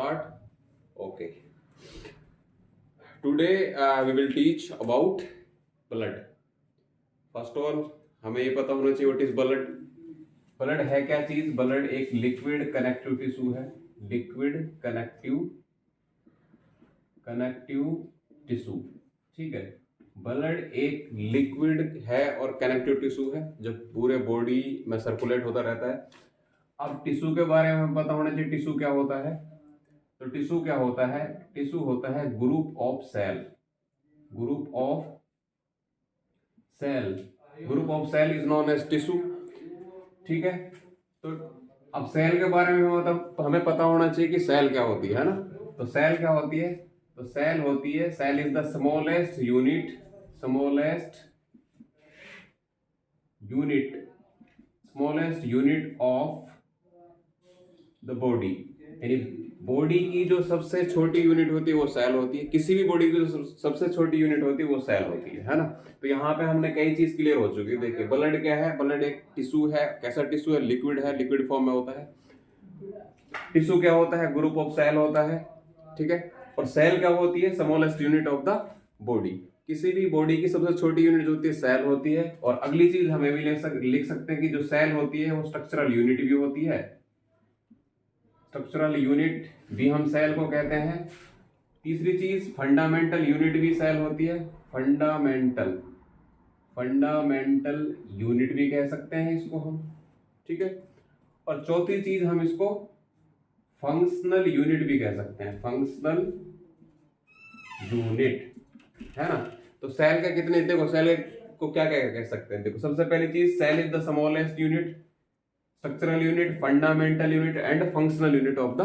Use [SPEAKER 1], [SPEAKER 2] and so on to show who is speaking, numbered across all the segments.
[SPEAKER 1] start? Okay. Today we will teach about blood. First of all, हमें ये पता होना चाहिए व्हाट इज ब्लड. ब्लड है क्या चीज? ब्लड एक लिक्विड कनेक्टिव टिश्यू है. Liquid connective tissue. ठीक है. ब्लड एक लिक्विड है और कनेक्टिव टिश्यू है जो पूरे बॉडी में सर्कुलेट होता रहता है. अब टिश्यू के बारे में हमें पता होना चाहिए. टिश्यू क्या होता है? तो टिश्यू क्या होता है? टिश्यू होता है group of cell. Group of cell is known as tissue. ठीक है. तो अब सेल के बारे में मतलब हमें पता होना चाहिए कि सेल क्या होती है ना. तो सेल क्या होती है? तो cell is the smallest unit of the body. यानी बॉडी की जो सबसे छोटी यूनिट होती है वो सेल होती है. किसी भी बॉडी की जो सबसे छोटी यूनिट होती है वो सेल होती है ना. तो यहाँ पे हमने कई चीज क्लियर हो चुकी है. देखिए ब्लड क्या है? ब्लड एक टिश्यू है. कैसा टिश्यू है? लिक्विड है. लिक्विड फॉर्म में होता है. टिश्यू क्या होता है? ग्रुप ऑफ सेल होता है. ठीक है. और सेल क्या होती है? Smallest unit of the body. किसी भी बॉडी की सबसे छोटी यूनिट जो होती है सेल होती है. और अगली चीज हमें भी लिख सकते हैं कि जो सेल होती है वो स्ट्रक्चरल यूनिट भी होती है. स्ट्रक्चरल यूनिट भी हम सेल को कहते हैं. तीसरी चीज फंडामेंटल यूनिट भी सेल होती है. फंडामेंटल यूनिट भी कह सकते हैं इसको हम. ठीक है. और चौथी चीज हम इसको फंक्शनल यूनिट भी कह सकते हैं. फंक्शनल यूनिट है ना. तो सेल का कितने, देखो सेल को क्या क्या कह सकते हैं. देखो सबसे पहली चीज cell is the smallest unit, structural unit, fundamental unit and functional unit of the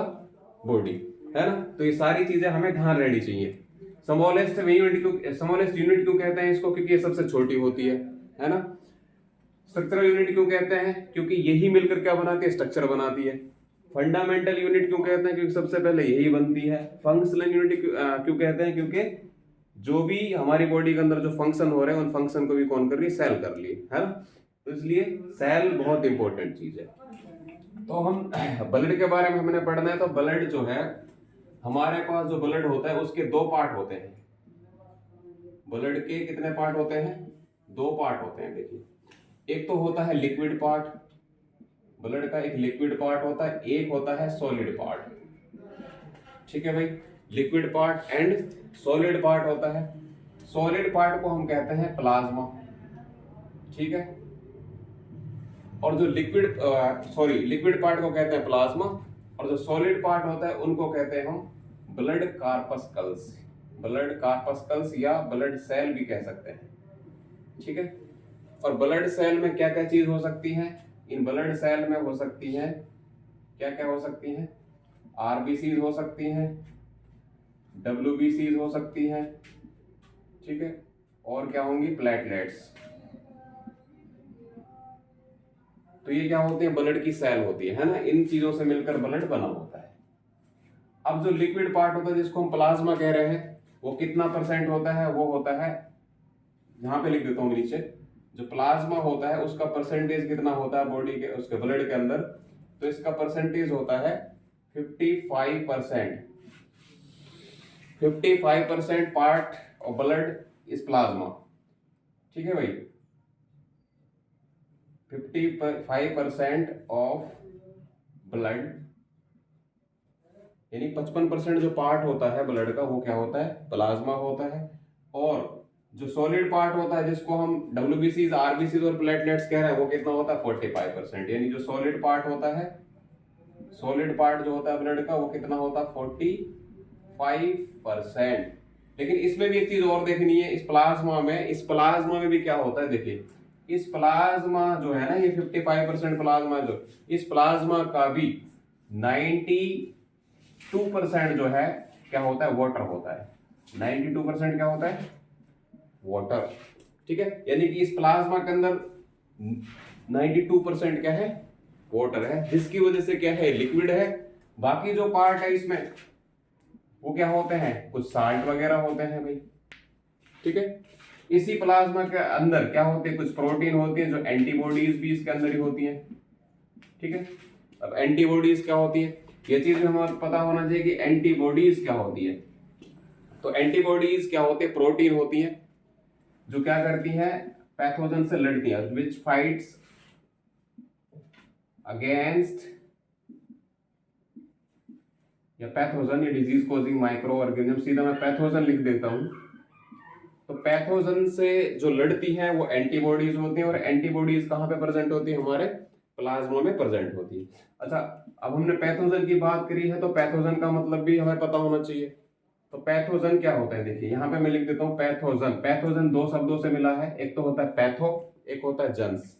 [SPEAKER 1] body. है ना. तो ये सारी चीजें हमें ध्यान रहनी चाहिए. स्मॉलेस्ट यूनिट क्यों कहते हैं इसको? क्योंकि ये सबसे छोटी होती है ना. स्ट्रक्चरल यूनिट क्यों कहते हैं? क्योंकि यही मिलकर क्या बनाती है? स्ट्रक्चर बनाती है. फंडामेंटल यूनिट क्यों कहते हैं? क्योंकि सबसे पहले यही बनती है. फंक्शनल यूनिट क्यों कहते हैं? क्योंकि जो भी हमारी बॉडी के अंदर जो फंक्शन हो रहे हैं उन फंक्शन को भी कौन कर रही है? सेल कर रही है ना. तो इसलिए सेल बहुत इंपॉर्टेंट चीज है. तो हम ब्लड के बारे में हमने पढ़ना है. तो ब्लड जो है हमारे पास जो ब्लड होता है उसके दो पार्ट होते हैं. ब्लड के कितने पार्ट होते हैं? दो पार्ट होते हैं. देखिए एक तो होता है लिक्विड पार्ट. ब्लड का एक लिक्विड पार्ट होता है, एक होता है सॉलिड पार्ट. ठीक है भाई. Liquid part and solid part होता है. सॉलिड पार्ट को हम कहते हैं प्लाज्मा. ठीक है. और जो लिक्विड पार्ट को कहते हैं प्लाज्मा. और जो सॉलिड पार्ट होता है उनको कहते हैं हम ब्लड कार्पस्कल्स या ब्लड सेल भी कह सकते हैं. ठीक है. और ब्लड सेल में क्या क्या चीज हो सकती है? इन ब्लड सेल में हो सकती है क्या क्या हो सकती है? आरबीसीज हो सकती हैं, डब्ल्यूबीसीज हो सकती हैं. ठीक है. और क्या होंगी? प्लेटलेट्स. तो ये क्या होती है? ब्लड की सेल होती है ना. इन चीजों से मिलकर ब्लड बना होता है. अब जो लिक्विड पार्ट होता है जिसको हम प्लाज्मा कह रहे हैं वो कितना परसेंट होता है? वो होता है, यहां पे लिख देता हूं नीचे, जो प्लाज्मा होता है उसका परसेंटेज कितना होता है बॉडी के, उसके ब्लड के अंदर. तो इसका परसेंटेज होता है 55%. 55% part of blood is plasma. ठीक है भाई. 55% ऑफ ब्लड यानी 55% जो पार्ट होता है ब्लड का वो क्या होता है? प्लाज्मा होता है. और जो सॉलिड पार्ट होता है जिसको हम डब्ल्यूबीसीज, आरबीसीज और प्लेटलेट्स कह रहे हैं वो कितना होता है? 45%. यानी जो सॉलिड पार्ट होता है, सॉलिड पार्ट जो होता है ब्लड का वो कितना होता है? 45%. लेकिन इसमें भी एक चीज और देखनी है. इस प्लाज्मा में भी क्या होता है? देखिए इस प्लाज्मा जो है ना, ये 55% प्लाज्मा जो, इस प्लाज्मा का भी 92% जो है क्या होता है? वाटर होता है. 92% क्या होता है? वाटर. ठीक है. यानी कि इस प्लाज्मा के अंदर 92% क्या है? वाटर है. जिसकी वजह से क्या है? लिक्विड है. बाकी जो पार्ट है इसमें वो क्या होते हैं? कुछ साल्ट वगैरह होते हैं भाई. ठीक है. इसी प्लाज्मा के अंदर क्या होते हैं? कुछ प्रोटीन होती है जो एंटीबॉडीज भी इसके अंदर ही होती हैं. ठीक है. अब एंटीबॉडीज क्या होती है? ये चीज हमें पता होना चाहिए कि एंटीबॉडीज क्या होती है। तो एंटीबॉडीज क्या होते हैं, प्रोटीन होती है जो क्या करती है, पैथोजन से लड़ती है, विच फाइट्स अगेंस्ट या पैथोजन या डिजीज कॉजिंग माइक्रो ऑर्गेनिज्म। सीधा मैं पैथोजन लिख देता हूं। तो पैथोजन से जो लड़ती है वो एंटीबॉडीज होती हैं, और एंटीबॉडीज कहाँ पे प्रेजेंट होती है, हमारे प्लाज्मा में प्रेजेंट होती है। अच्छा, अब हमने पैथोजन की बात करी है तो पैथोजन का मतलब भी हमें पता होना चाहिए। तो पैथोजन क्या होता है, देखिए यहाँ पे मैं लिख देता हूँ पैथोजन। पैथोजन दो शब्दों से मिला है, एक तो होता है पैथो, एक होता है जन्स।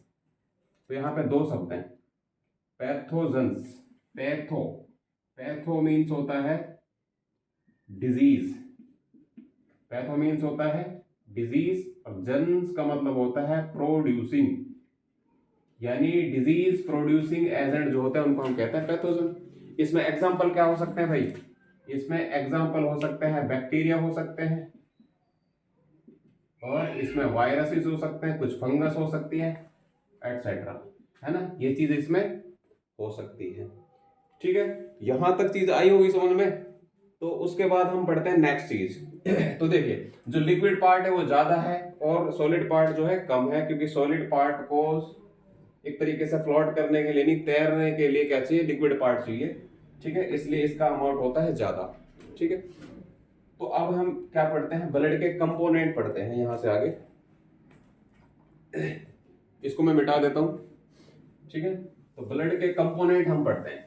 [SPEAKER 1] तो यहाँ पे दो शब्द हैं, पैथोजन्स। पैथो, पैथो मीन्स होता है डिजीज, पैथो मीन्स होता है डिजीज, और जन्स का मतलब होता है प्रोड्यूसिंग, यानी डिजीज प्रोड्यूसिंग एजेंट जो होते हैं उनको हम कहते हैं पैथोजन। इसमें एग्जांपल क्या हो सकते हैं भाई, इसमें एग्जांपल हो सकते हैं बैक्टीरिया हो सकते हैं, और इसमें वायरसेस हो सकते हैं, कुछ फंगस हो सकती है, एटसेट्रा, है ना, ये चीज इसमें हो सकती है। ठीक है, यहां तक चीज आई होगी समझ में। तो उसके बाद हम पढ़ते हैं नेक्स्ट चीज। तो देखिए, जो लिक्विड पार्ट है वो ज्यादा है और सॉलिड पार्ट जो है कम है, क्योंकि सॉलिड पार्ट को एक तरीके से फ्लोट करने के लिए, नहीं तैरने के लिए क्या चाहिए, लिक्विड पार्ट चाहिए। ठीक है, इसलिए इसका अमाउंट होता है ज्यादा। ठीक है, तो अब हम क्या पढ़ते हैं, ब्लड के कंपोनेंट पढ़ते हैं यहां से आगे। इसको मैं मिटा देता हूं। ठीक है, तो ब्लड के कंपोनेंट हम पढ़ते हैं।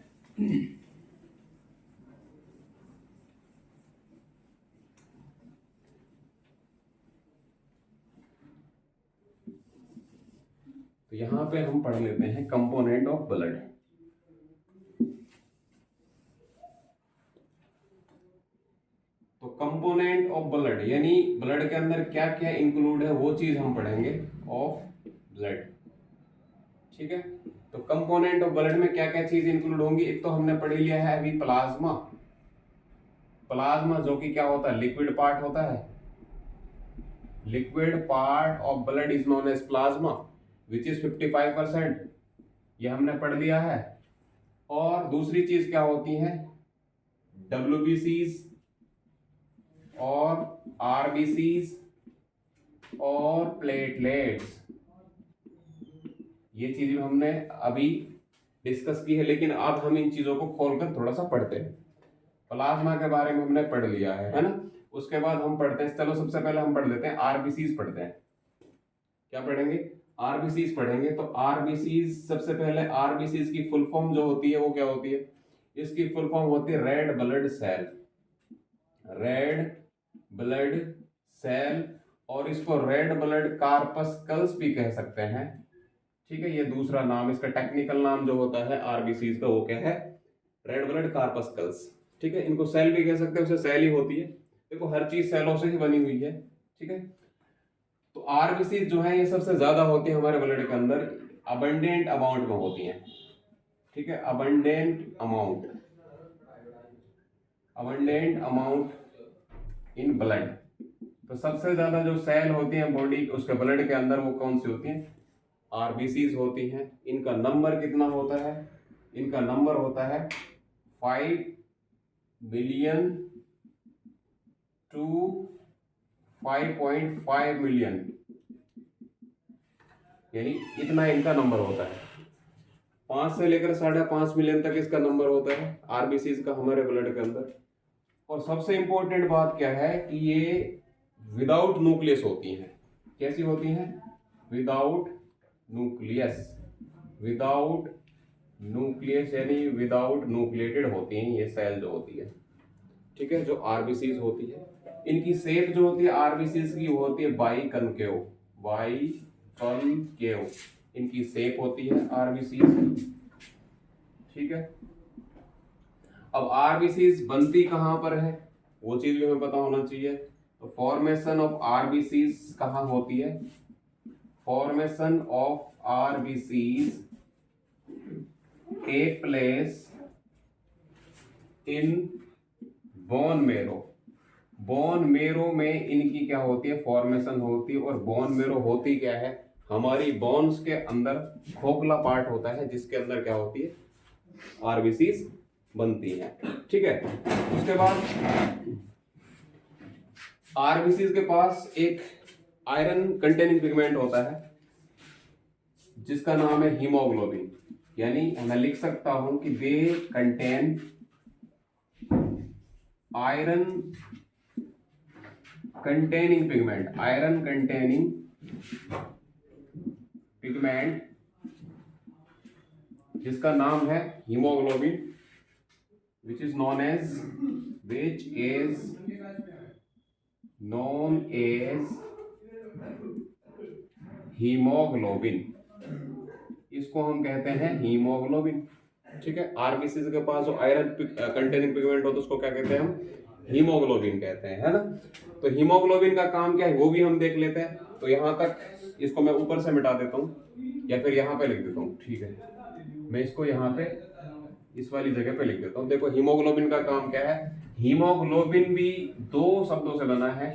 [SPEAKER 1] तो यहां पे हम पढ़ लेते हैं कंपोनेंट ऑफ ब्लड। तो कंपोनेंट ऑफ ब्लड यानी ब्लड के अंदर क्या क्या इंक्लूड है वो चीज हम पढ़ेंगे ऑफ ब्लड। ठीक है, तो कंपोनेंट ऑफ ब्लड में क्या क्या चीज इंक्लूड होंगी, एक तो हमने पढ़ लिया है अभी प्लाज्मा। प्लाज्मा जो कि क्या होता है, लिक्विड पार्ट होता है। Liquid part of blood is known as plasma which is 55%, ये हमने पढ़ लिया है। और दूसरी चीज क्या होती है, WBCs और RBCs और प्लेटलेट्स, ये चीज भी हमने अभी डिस्कस की है, लेकिन अब हम इन चीजों को खोलकर थोड़ा सा पढ़ते हैं। प्लाज्मा के बारे में हमने पढ़ लिया है ना। उसके बाद हम पढ़ते हैं, चलो सबसे पहले हम पढ़ लेते हैं RBCs पढ़ते हैं। क्या पढ़ेंगे, RBCs पढ़ेंगे। तो RBCs सबसे पहले, RBCs की फुल फॉर्म जो होती है वो क्या होती है, इसकी फुल फॉर्म होती है red blood cell. Red blood cell, और इसको रेड ब्लड कार्पस्कल्स भी कह सकते हैं। ठीक है, ये दूसरा नाम, इसका टेक्निकल नाम जो होता है RBCs का वो क्या है, रेड ब्लड कार्पस्कल्स। ठीक है, इनको सेल भी कह सकते हैं, उसे सेल ही होती है। देखो हर चीज सेलों से ही बनी हुई है। ठीक है, तो RBCs जो है ये सबसे ज्यादा होती है हमारे ब्लड के अंदर, अबंडेंट अमाउंट में होती हैं। ठीक है, abundant amount, abundant amount in blood. तो सबसे ज्यादा जो सेल होती हैं बॉडी उसके ब्लड के अंदर वो कौन सी होती हैं, RBCs होती हैं। इनका नंबर कितना होता है, इनका नंबर होता है 5 मिलियन टू 5.5 मिलियन, यानी इतना इनका नंबर होता है। 5 से लेकर 5.5 मिलियन तक इसका नंबर होता है RBCs का हमारे ब्लड के अंदर। और सबसे इंपॉर्टेंट बात क्या है कि ये विदाउट न्यूक्लियस होती हैं। कैसी होती हैं, विदाउट न्यूक्लियस, विदाउट न्यूक्लियस यानी विदाउट न्यूक्लिएटेड होती हैं ये सेल जो होती है। ठीक है, जो RBCs होती है, इनकी शेप जो होती है RBCs की वो होती है बाई कनकेव, बाई कनकेव इनकी शेप होती है RBCs की। ठीक है, अब RBCs बनती कहां पर है वो चीज भी हमें पता होना चाहिए। तो फॉर्मेशन ऑफ RBCs कहां होती है, formation of RBCs take place in bone marrow. Bone marrow में इनकी क्या होती है, फॉर्मेशन होती है। और बोन मेरो होती क्या है, हमारी बोन्स के अंदर खोखला पार्ट होता है जिसके अंदर क्या होती है, RBCs बनती हैं, ठीक है। उसके बाद आरबीसी के पास एक आयरन कंटेनिंग पिगमेंट होता है जिसका नाम है हीमोग्लोबिन, यानी मैं लिख सकता हूं कि they contain iron containing pigment, iron containing pigment जिसका नाम है haemoglobin, which is known as haemoglobin. इसको हम कहते हैं हीमोग्लोबिन, ठीक है। आरबीसी के पास जो आयरन कंटेनिंग पिगमेंट होता है उसको क्या कहते हैं हम? हीमोग्लोबिन कहते हैं, है ना। तो हीमोग्लोबिन का काम क्या है वो भी हम देख लेते हैं। तो यहां तक इसको मैं ऊपर से मिटा देता हूं या फिर यहां पे लिख देता हूं, ठीक है। मैं इसको यहाँ पे इस वाली जगह पे लिख देता हूँ। देखो हीमोग्लोबिन का काम क्या है। हीमोग्लोबिन भी दो शब्दों से बना है।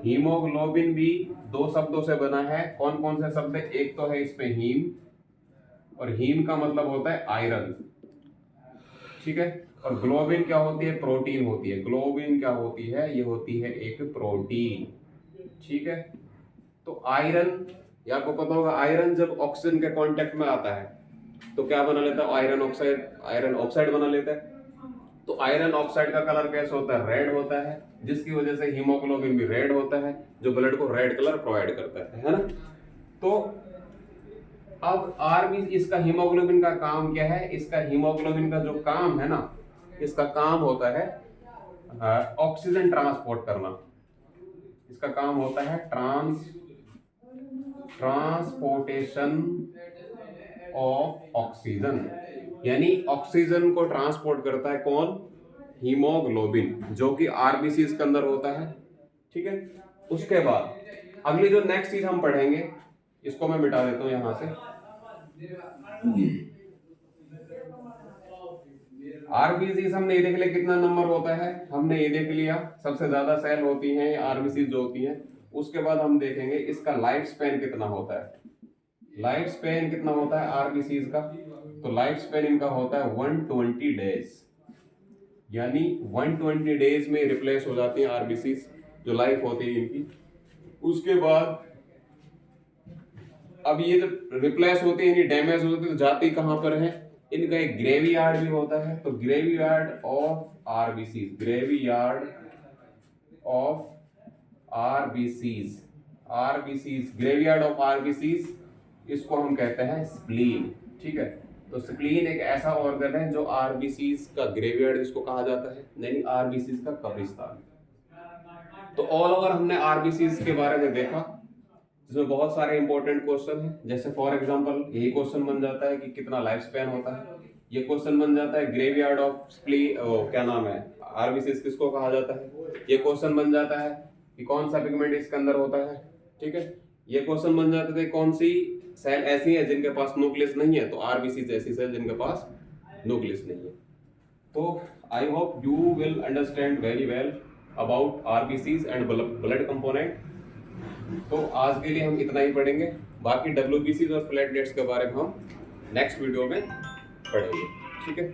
[SPEAKER 1] हीमोग्लोबिन भी दो शब्दों से बना है। कौन कौन से शब्द है? एक तो है इसमें हीम, और हीम का मतलब होता है आयरन, ठीक है। और ग्लोबिन क्या होती है? प्रोटीन होती है। ग्लोबिन क्या होती है? ये होती है एक प्रोटीन, ठीक है। तो आयरन, या आपको पता होगा आयरन जब ऑक्सीजन के कांटेक्ट में आता है तो क्या बना लेता है? आयरन ऑक्साइड बना लेता है। तो आयरन ऑक्साइड का कलर कैसा होता है? रेड होता है, जिसकी वजह से हीमोग्लोबिन भी रेड होता है, जो ब्लड को रेड कलर प्रोवाइड करता है ना। तो अब आरबीसी, इसका हीमोग्लोबिन का काम क्या है? इसका हीमोग्लोबिन का जो काम है ना, इसका काम होता है ऑक्सीजन ट्रांसपोर्ट करना। इसका काम होता है ट्रांसपोर्टेशन ऑफ ऑक्सीजन, यानी ऑक्सीजन को ट्रांसपोर्ट करता है कौन? हीमोग्लोबिन, जो कि आरबीसी के अंदर होता है, ठीक है। उसके बाद अगली जो नेक्स्ट चीज हम पढ़ेंगे, इसको मैं मिटा देता हूं यहां से। आरबीसी हमने ये देख लिया कितना नंबर होता है, हमने ये देख लिया सबसे ज्यादा सेल होती हैं आरबीसी जो होती हैं। उसके बाद हम देखेंगे इसका लाइफ स्पैन कितना होता है। लाइफ स्पैन कितना होता है आरबीसी का? तो लाइफ स्पैन इनका होता है 120 डेज, यानी 120 डेज में रिप्लेस हो जाती है आरबीसी जो लाइफ होती है इनकी। उसके बाद अब ये जब रिप्लेस होती है, डैमेज होती है, तो जाती कहां पर है? इनका एक ग्रेवयार्ड भी होता है। तो graveyard of RBC, graveyard of RBCs, graveyard of RBCs, इसको हम कहते हैं स्प्लीन, ठीक है। तो स्प्लीन एक ऐसा ऑर्गन है जो आरबीसीज का ग्रेवयार्ड इसको कहा जाता है, यानी आरबीसीज का कब्रिस्तान। तो ऑल ओवर हमने आरबीसीज के बारे में देखा, जिसमें बहुत सारे इंपॉर्टेंट क्वेश्चन हैं। जैसे फॉर एग्जांपल यही क्वेश्चन बन जाता है कि कितना लाइफ स्पैन होता है। ये क्वेश्चन बन जाता है ग्रेवयार्ड ऑफ स्प्लीन, क्या नाम है, आरबीसीज किसको कहा जाता है। ये क्वेश्चन बन जाता है कि कौन सा पिगमेंट इसके अंदर होता है, ठीक है। ये क्वेश्चन बन जाते थे कौन सी सेल ऐसी है जिनके पास न्यूक्लियस नहीं है, तो आरबीसी ऐसी सेल जिनके पास न्यूक्लियस नहीं है। तो I hope you will understand very well about RBCs and blood component. तो आज के लिए हम इतना ही पढ़ेंगे, बाकी डब्ल्यूबीसीज और प्लेटलेट्स के बारे में हम नेक्स्ट वीडियो में पढ़ेंगे, ठीक है।